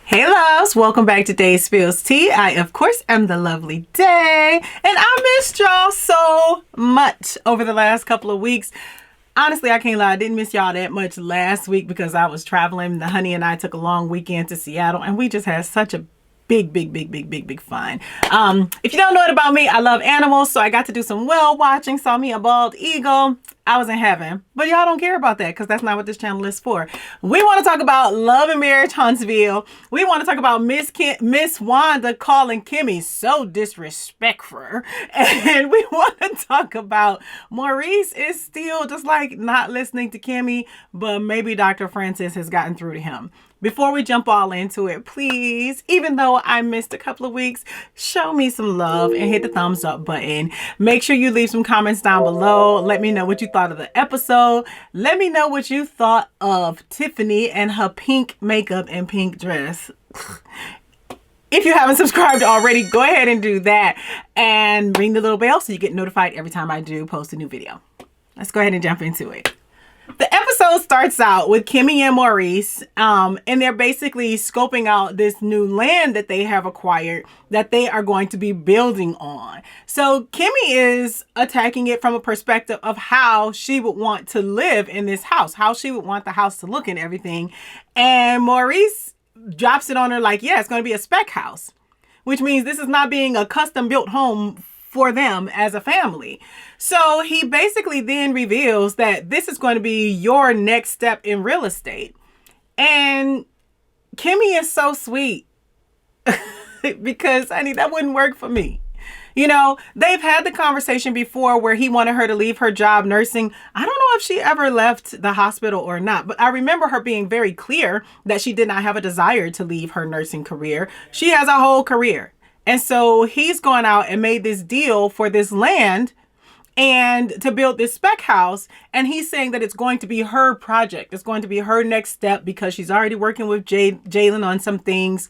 Hey loves, welcome back to Day Spills Tea. I, of course, am the lovely Day, and I missed y'all so much over the last couple of weeks. Honestly, I can't lie, I didn't miss y'all that much last week because I was traveling. The honey and I took a long weekend to Seattle, and we just had such a big fun. If you don't know it about me, I love animals, so I got to do some whale watching, saw me a bald eagle. I was in heaven, but y'all don't care about that because that's not what this channel is for. We want to talk about Love and Marriage Huntsville. We want to talk about Miss Wanda calling Kimmy so disrespectful, and we want to talk about Maurice is still just like not listening to Kimmy, but maybe Dr. Francis has gotten through to him. Before we jump all into it, please, even though I missed a couple of weeks, show me some love and hit the thumbs up button. Make sure you leave some comments down below. Let me know what you thought of the episode. Let me know what you thought of Tiffany and her pink makeup and pink dress. If you haven't subscribed already, go ahead and do that. And ring the little bell so you get notified every time I do post a new video. Let's go ahead and jump into it. The episode starts out with Kimmy and Maurice, and they're basically scoping out this new land that they have acquired that they are going to be building on. So Kimmy is attacking it from a perspective of how she would want to live in this house, how she would want the house to look and everything. And Maurice drops it on her like, yeah, it's going to be a spec house, which means this is not being a custom built home for them as a family. So he basically then reveals that this is going to be your next step in real estate. And Kimmy is so sweet because, honey, that wouldn't work for me. You know, they've had the conversation before where he wanted her to leave her job nursing. I don't know if she ever left the hospital or not, but I remember her being very clear that she did not have a desire to leave her nursing career. She has a whole career. And so he's gone out and made this deal for this land and to build this spec house. And he's saying that it's going to be her project. It's going to be her next step because she's already working with Jalen on some things.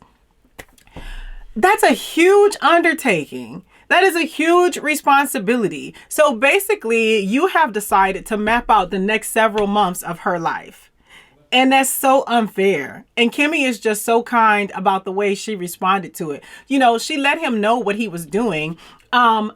That's a huge undertaking. That is a huge responsibility. So basically, you have decided to map out the next several months of her life. And that's so unfair. And Kimmy is just so kind about the way she responded to it. You know, she let him know what he was doing. But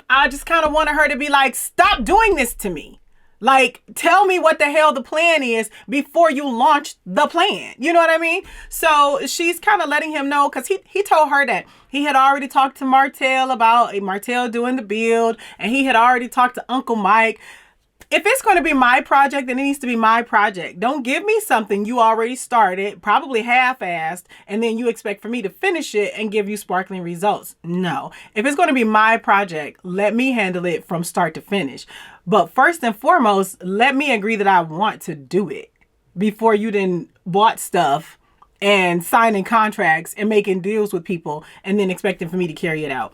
I just kind of wanted her to be like, stop doing this to me. Like, tell me what the hell the plan is before you launch the plan. You know what I mean? So she's kind of letting him know because he told her that he had already talked to Martell about Martell doing the build. And he had already talked to Uncle Mike. If it's going to be my project, then it needs to be my project. Don't give me something you already started, probably half-assed, and then you expect for me to finish it and give you sparkling results. No. If it's going to be my project, let me handle it from start to finish. But first and foremost, let me agree that I want to do it before you then bought stuff and signing contracts and making deals with people and then expecting for me to carry it out.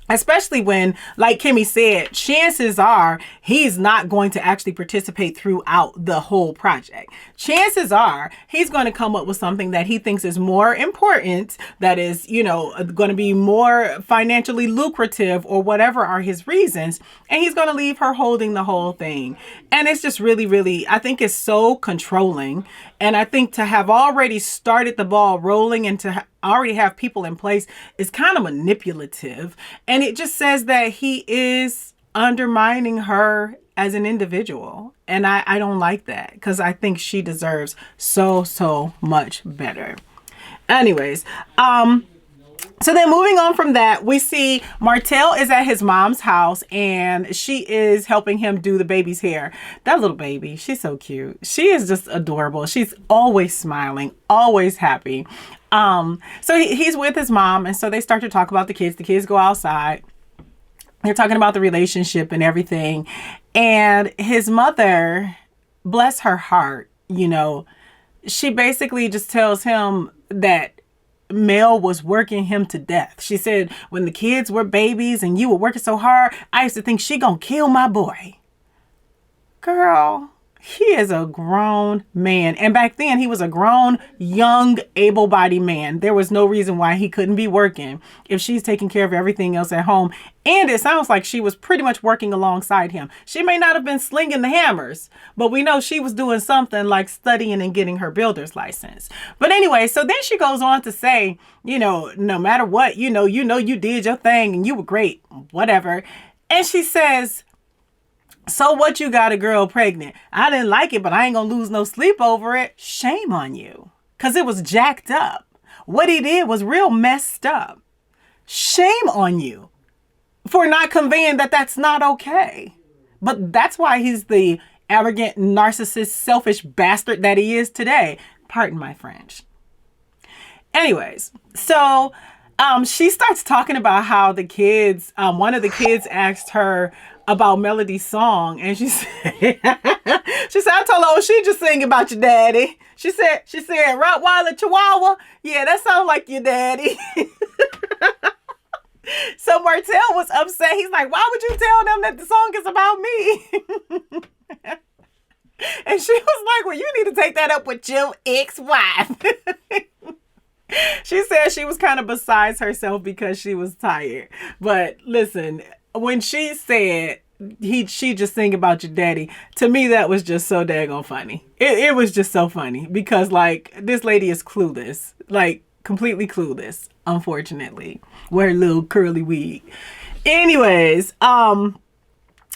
Especially when, like Kimmy said, chances are he's not going to actually participate throughout the whole project. Chances are he's going to come up with something that he thinks is more important, that is, you know, going to be more financially lucrative or whatever are his reasons. And he's going to leave her holding the whole thing. And it's just really, I think it's so controlling. And I think to have already started the ball rolling and to already have people in place is kind of manipulative. And it just says that he is undermining her as an individual. And I don't like that because I think she deserves so much better. Anyways, so then moving on from that, we see Martell is at his mom's house and she is helping him do the baby's hair. That little baby, she's so cute. She is just adorable. She's always smiling, always happy. So he's with his mom, and so they start to talk about the kids. The kids go outside. They're talking about the relationship and everything. And his mother, bless her heart, you know, she basically just tells him that Mel was working him to death. She said, when the kids were babies and you were working so hard, I used to think she gonna kill my boy. Girl, He is a grown man. And back then, he was a grown, young, able-bodied man. There was no reason why he couldn't be working if she's taking care of everything else at home. And it sounds like she was pretty much working alongside him. She may not have been slinging the hammers, but we know she was doing something like studying and getting her builder's license. But anyway, so then she goes on to say, no matter what, you did your thing and you were great, whatever. And she says, so what, you got a girl pregnant? I didn't like it, but I ain't gonna lose no sleep over it. Shame on you. Because it was jacked up. What he did was real messed up. Shame on you for not conveying that that's not okay. But that's why he's the arrogant, narcissist, selfish bastard that he is today. Pardon my French. Anyways, so she starts talking about how the kids, one of the kids asked her about Melody's song, and she said, I told her, she just sing about your daddy. She said, Rottweiler Chihuahua. Yeah, that sounds like your daddy. So Martell was upset. He's like, why would you tell them that the song is about me? And she was like, well, you need to take that up with your ex-wife. She said she was kind of besides herself because she was tired. But listen, when she said she just sing about your daddy, to me that was just so daggone funny. It was just so funny because like this lady is clueless, like completely clueless, unfortunately. Wear a little curly wig. Anyways,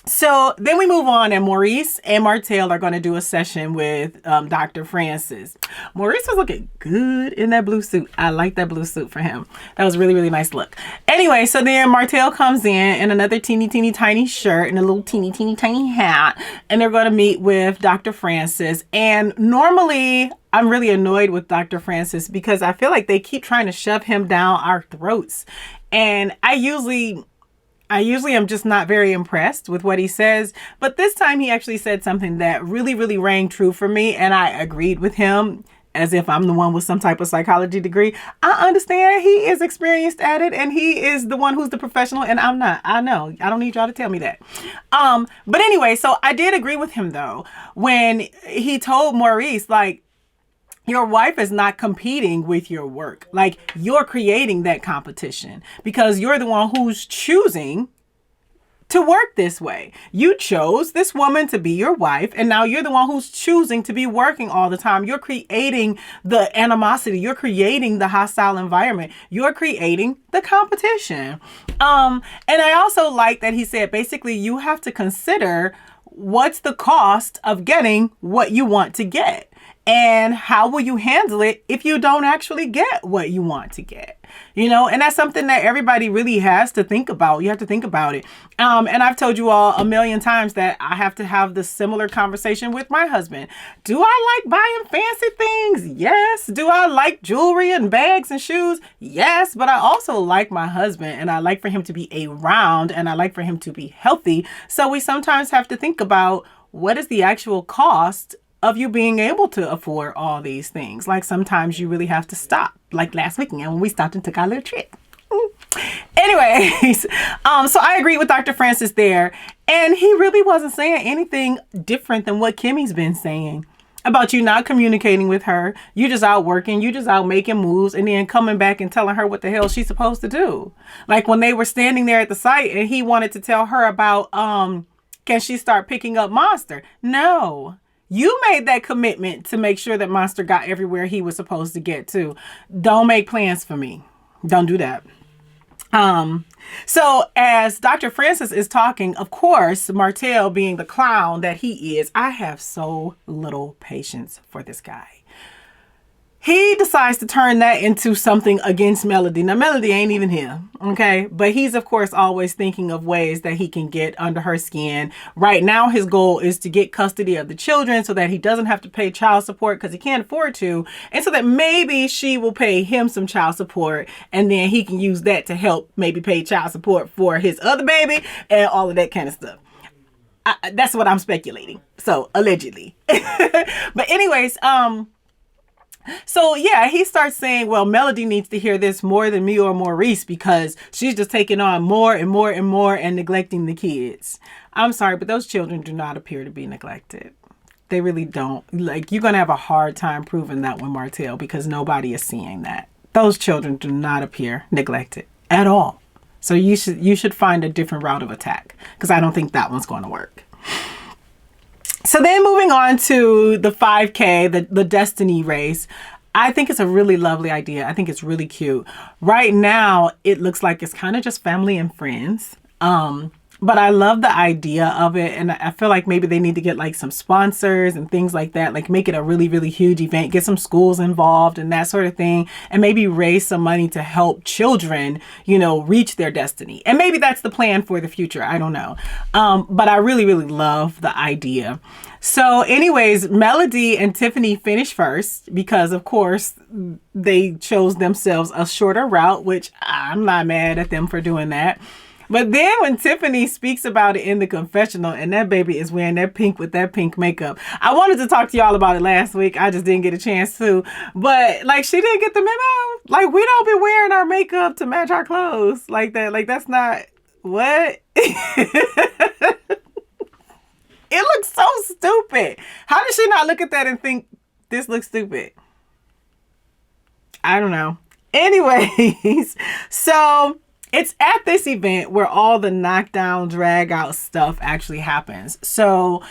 so then we move on, and Maurice and Martell are going to do a session with Dr. Francis. Maurice was looking good in that blue suit. I like that blue suit for him. That was a really, really nice look. Anyway, so then Martell comes in another teeny, teeny, tiny shirt and a little teeny, teeny, tiny hat. And they're going to meet with Dr. Francis. And normally I'm really annoyed with Dr. Francis because I feel like they keep trying to shove him down our throats. And I usually am just not very impressed with what he says. But this time he actually said something that really, really rang true for me. And I agreed with him as if I'm the one with some type of psychology degree. I understand he is experienced at it and he is the one who's the professional and I'm not. I know. I don't need y'all to tell me that. But anyway, so I did agree with him though when he told Maurice, like, your wife is not competing with your work. Like, you're creating that competition because you're the one who's choosing to work this way. You chose this woman to be your wife, and now you're the one who's choosing to be working all the time. You're creating the animosity. You're creating the hostile environment. You're creating the competition. And I also like that he said, basically, you have to consider what's the cost of getting what you want to get. And how will you handle it if you don't actually get what you want to get? And that's something that everybody really has to think about. You have to think about it. And I've told you all a million times that I have to have the similar conversation with my husband. Do I like buying fancy things? Yes. Do I like jewelry and bags and shoes? Yes. But I also like my husband and I like for him to be around and I like for him to be healthy. So we sometimes have to think about what is the actual cost of you being able to afford all these things. Like sometimes you really have to stop. Like last weekend when we stopped and took our little trip. Anyways, so I agree with Dr. Francis there. And he really wasn't saying anything different than what Kimmy's been saying about you not communicating with her. You just out working, you just out making moves and then coming back and telling her what the hell she's supposed to do. Like when they were standing there at the site and he wanted to tell her about, can she start picking up Monster? No. You made that commitment to make sure that Monster got everywhere he was supposed to get to. Don't make plans for me. Don't do that. So as Dr. Francis is talking, of course, Martell being the clown that he is, I have so little patience for this guy. He decides to turn that into something against Melody. Now, Melody ain't even here, okay? But he's, of course, always thinking of ways that he can get under her skin. Right now, his goal is to get custody of the children so that he doesn't have to pay child support because he can't afford to. And so that maybe she will pay him some child support and then he can use that to help maybe pay child support for his other baby and all of that kind of stuff. That's what I'm speculating. So, allegedly. But anyways, so yeah, he starts saying, well, Melody needs to hear this more than me or Maurice because she's just taking on more and more and more and neglecting the kids. I'm sorry, but those children do not appear to be neglected. They really don't. Like, you're going to have a hard time proving that one, Martell, because nobody is seeing that. Those children do not appear neglected at all. So you should find a different route of attack, because I don't think that one's going to work. So then moving on to the 5K, the Destiny race. I think it's a really lovely idea. I think it's really cute. Right now, it looks like it's kind of just family and friends. But I love the idea of it. And I feel like maybe they need to get like some sponsors and things like that. Like make it a really, really huge event. Get some schools involved and that sort of thing. And maybe raise some money to help children, you know, reach their destiny. And maybe that's the plan for the future. I don't know. But I really, really love the idea. So anyways, Melody and Tiffany finished first because, of course, they chose themselves a shorter route, which I'm not mad at them for doing that. But then when Tiffany speaks about it in the confessional and that baby is wearing that pink with that pink makeup, I wanted to talk to y'all about it last week. I just didn't get a chance to. But like, she didn't get the memo. Like, we don't be wearing our makeup to match our clothes like that. Like, that's not what? It looks so stupid. How did she not look at that and think this looks stupid? I don't know. Anyways, so it's at this event where all the knockdown, drag out stuff actually happens. So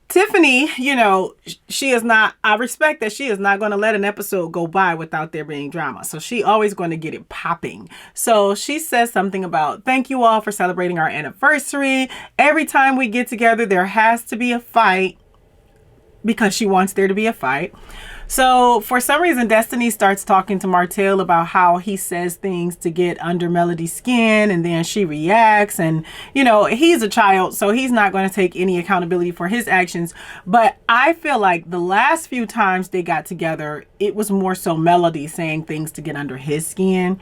Tiffany, you know, I respect that she is not going to let an episode go by without there being drama. So she always going to get it popping. So she says something about, thank you all for celebrating our anniversary. Every time we get together, there has to be a fight, because she wants there to be a fight. So for some reason, Destiny starts talking to Martell about how he says things to get under Melody's skin, and then she reacts, and you know, he's a child, so he's not going to take any accountability for his actions. But I feel like the last few times they got together, it was more so Melody saying things to get under his skin.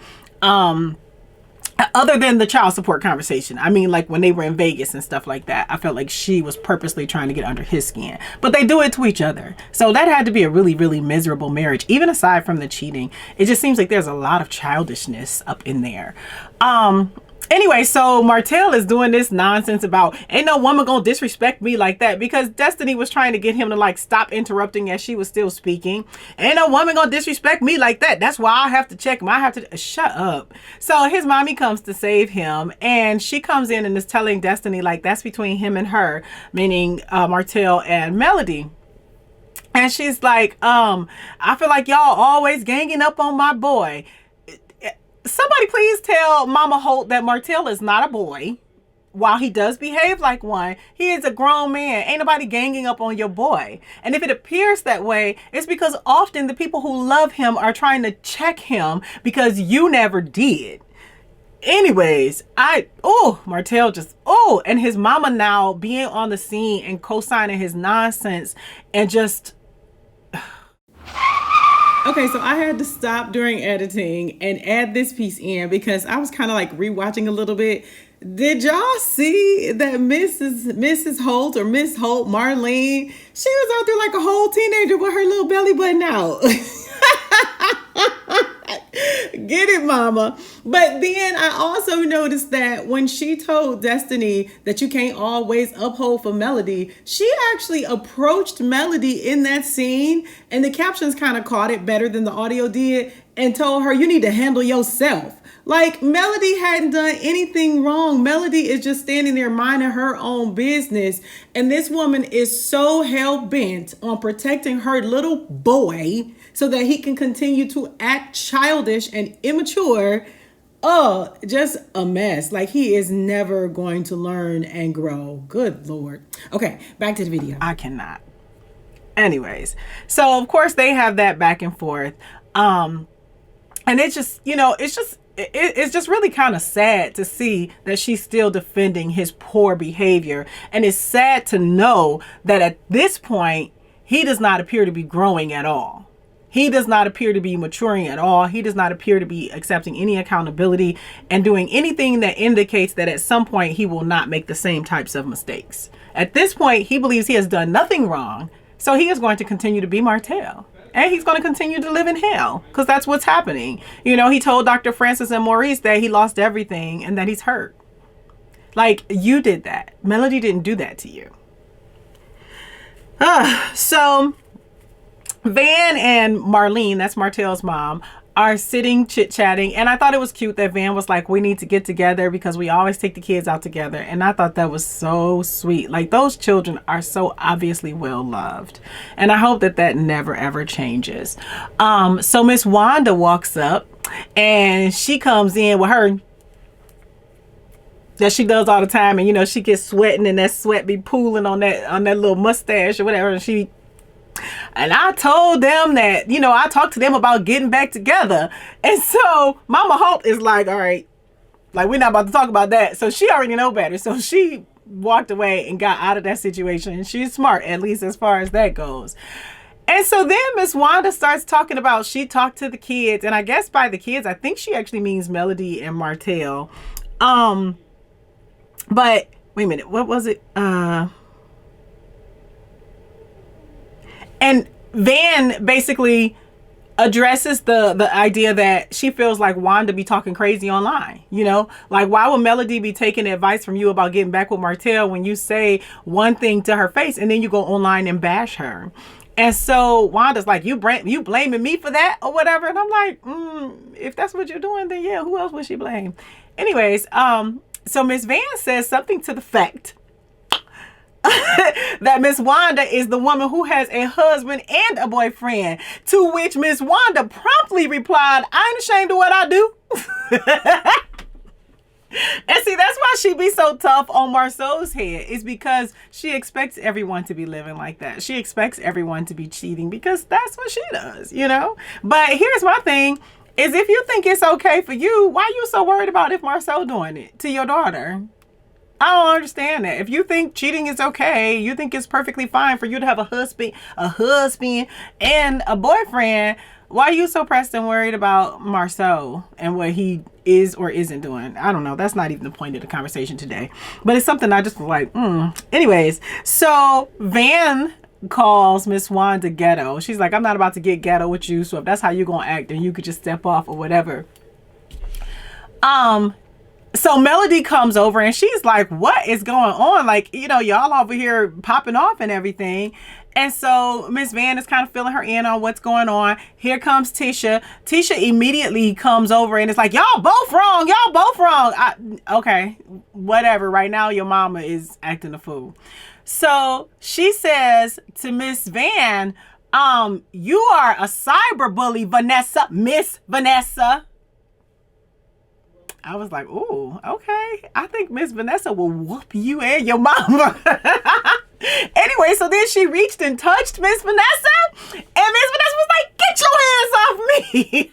Other than the child support conversation. I mean, like when they were in Vegas and stuff like that, I felt like she was purposely trying to get under his skin. But they do it to each other. So that had to be a really, really miserable marriage. Even aside from the cheating, it just seems like there's a lot of childishness up in there. Anyway, so Martell is doing this nonsense about ain't no woman gonna disrespect me like that, because Destiny was trying to get him to like stop interrupting as she was still speaking. Ain't no woman gonna disrespect me like that. That's why I have to check him. I have to shut up. So his mommy comes to save him, and she comes in and is telling Destiny like that's between him and her, meaning Martell and Melody. And she's like, I feel like y'all always ganging up on my boy. Somebody please tell Mama Holt that Martell is not a boy. While he does behave like one, he is a grown man. Ain't nobody ganging up on your boy. And if it appears that way, it's because often the people who love him are trying to check him because you never did. Anyways, Martell just, and his mama now being on the scene and co-signing his nonsense and just... Okay, so I had to stop during editing and add this piece in because I was kind of like rewatching a little bit. Did y'all see that Mrs. Holt or Miss Holt, Marlene, she was out there like a whole teenager with her little belly button out. Get it, mama. But then I also noticed that when she told Destiny that you can't always uphold for Melody, she actually approached Melody in that scene, and the captions kind of caught it better than the audio did, and told her you need to handle yourself. Like, Melody hadn't done anything wrong. Melody is just standing there minding her own business. And this woman is so hell-bent on protecting her little boy so that he can continue to act childish and immature. Oh, just a mess. Like, he is never going to learn and grow. Good Lord. Okay, back to the video. I cannot. Anyways, so of course they have that back and forth. And it's just, it's just really kind of sad to see that she's still defending his poor behavior. And it's sad to know that at this point, he does not appear to be growing at all. He does not appear to be maturing at all. He does not appear to be accepting any accountability and doing anything that indicates that at some point he will not make the same types of mistakes. At this point, he believes he has done nothing wrong. So he is going to continue to be Martell. And he's going to continue to live in hell because that's what's happening. He told Dr. Francis and Maurice that he lost everything and that he's hurt. Like, you did that. Melody didn't do that to you. So Van and Marlene, that's Martell's mom, are sitting chit-chatting, and I thought it was cute that Van was like, we need to get together because we always take the kids out together. And I thought that was so sweet. Like, those children are so obviously well loved, and I hope that that never ever changes. So Miss Wanda walks up, and she comes in with her that she does all the time, and she gets sweating, and that sweat be pooling on that little mustache or whatever. And I told them that, I talked to them about getting back together. And so Mama Hope is like, all right, like, we're not about to talk about that. So she already know better. So she walked away and got out of that situation. And she's smart, at least as far as that goes. And so then Miss Wanda starts talking about, she talked to the kids. And I guess by the kids, I think she actually means Melody and Martell. But wait a minute, what was it? And Van basically addresses the idea that she feels like Wanda be talking crazy online. Like, why would Melody be taking advice from you about getting back with Martell when you say one thing to her face and then you go online and bash her? And so Wanda's like, you blaming me for that or whatever? And I'm like, if that's what you're doing, then yeah, who else would she blame? Anyways, so Miss Van says something to the fact that Miss Wanda is the woman who has a husband and a boyfriend, to which Miss Wanda promptly replied, I ain't ashamed of what I do. And see, that's why she be so tough on Marceau's head, is because she expects everyone to be living like that. She expects everyone to be cheating because that's what she does, But here's my thing, is if you think it's okay for you, why are you so worried about if Marceau doing it to your daughter? I don't understand that. If you think cheating is okay, you think it's perfectly fine for you to have a husband and a boyfriend, why are you so pressed and worried about Marceau and what he is or isn't doing? I don't know. That's not even the point of the conversation today. But it's something I just was like, Anyways, so Van calls Miss Wanda ghetto. She's like, I'm not about to get ghetto with you, so if that's how you're going to act, then you could just step off or whatever. So Melody comes over and she's like, what is going on? Like, y'all over here popping off and everything. And so Miss Van is kind of filling her in on what's going on. Here comes Tisha. Tisha immediately comes over and is like, y'all both wrong. Y'all both wrong. Okay, whatever. Right now, your mama is acting a fool. So she says to Miss Van, you are a cyber bully, Miss Vanessa. I was like, ooh, okay. I think Miss Vanessa will whoop you and your mama. Anyway, so then she reached and touched Miss Vanessa, and Miss Vanessa was like, get your hands off me.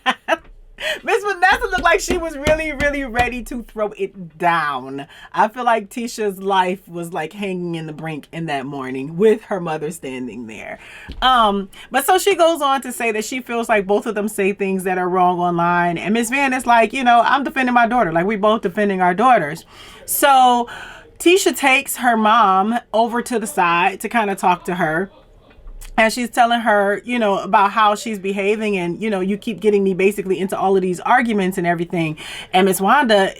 Miss Vanessa looked like she was really, really ready to throw it down. I feel like Tisha's life was like hanging in the brink in that morning with her mother standing there. But so she goes on to say that she feels like both of them say things that are wrong online. And Miss Van is like, I'm defending my daughter. Like, we both defending our daughters. So Tisha takes her mom over to the side to kind of talk to her. And she's telling her, about how she's behaving and, you keep getting me basically into all of these arguments and everything. And Miss Wanda,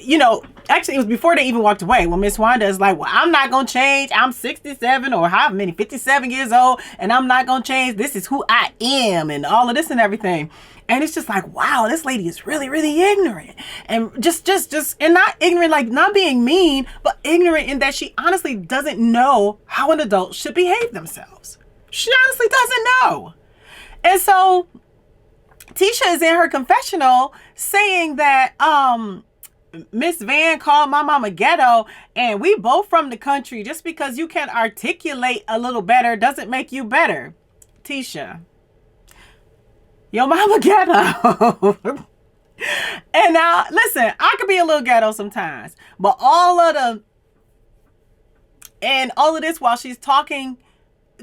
actually it was before they even walked away when Miss Wanda is like, well, I'm not going to change. I'm 67 or however many, 57 years old, and I'm not going to change. This is who I am and all of this and everything. And it's just like, wow, this lady is really, really ignorant. And just, and not ignorant, like not being mean, but ignorant in that she honestly doesn't know how an adult should behave themselves. She honestly doesn't know. And so Tisha is in her confessional saying that Miss Van called my mama ghetto, and we both from the country. Just because you can articulate a little better doesn't make you better. Tisha, your mama ghetto. And now, listen, I could be a little ghetto sometimes, but all of this while she's talking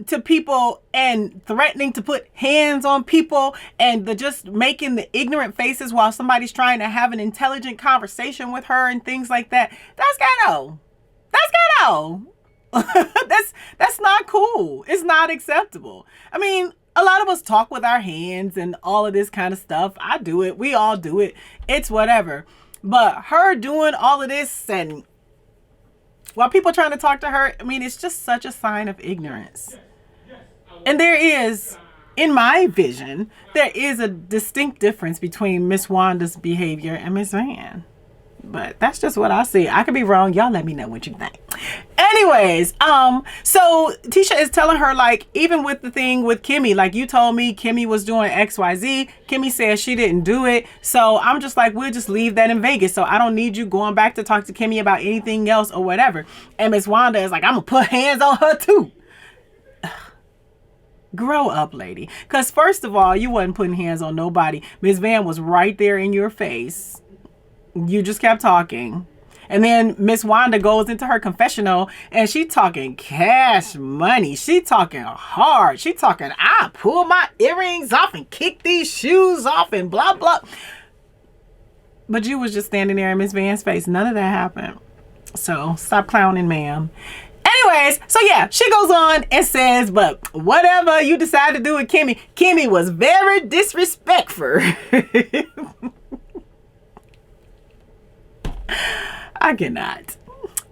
to people and threatening to put hands on people and just making the ignorant faces while somebody's trying to have an intelligent conversation with her and things like that. That's ghetto. That's ghetto. That's not cool. It's not acceptable. I mean, a lot of us talk with our hands and all of this kind of stuff. I do it. We all do it. It's whatever. But her doing all of this and while people trying to talk to her, I mean, it's just such a sign of ignorance. And there is, in my vision, there is a distinct difference between Miss Wanda's behavior and Miss Van. But that's just what I see. I could be wrong. Y'all let me know what you think. Anyways, so Tisha is telling her, like, even with the thing with Kimmy, like, you told me Kimmy was doing XYZ. Kimmy says she didn't do it. So I'm just like, we'll just leave that in Vegas. So I don't need you going back to talk to Kimmy about anything else or whatever. And Miss Wanda is like, I'm going to put hands on her too. Grow up, lady. Because first of all, you wasn't putting hands on nobody. Miss Van was right there in your face. You just kept talking. And then Miss Wanda goes into her confessional and she talking cash money. She talking hard. She talking, I pull my earrings off and kick these shoes off and blah, blah. But you was just standing there in Miss Van's face. None of that happened. So stop clowning, ma'am. Anyways, so yeah, she goes on and says, but whatever you decide to do with Kimmy, Kimmy was very disrespectful. I cannot.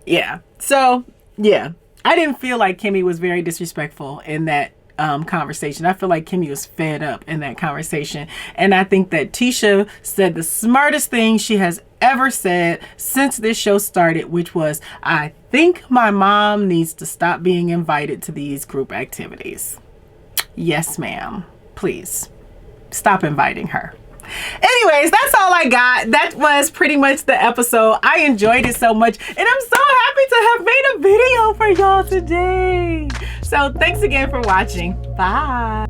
Yeah. So, yeah. I didn't feel like Kimmy was very disrespectful in that conversation. I feel like Kimmy was fed up in that conversation. And I think that Tisha said the smartest thing she has ever said since this show started, which was, I think my mom needs to stop being invited to these group activities. Yes, ma'am. Please stop inviting her. Anyways, that's all I got. That was pretty much the episode. I enjoyed it so much, and I'm so happy to have made a video for y'all today. So thanks again for watching. Bye.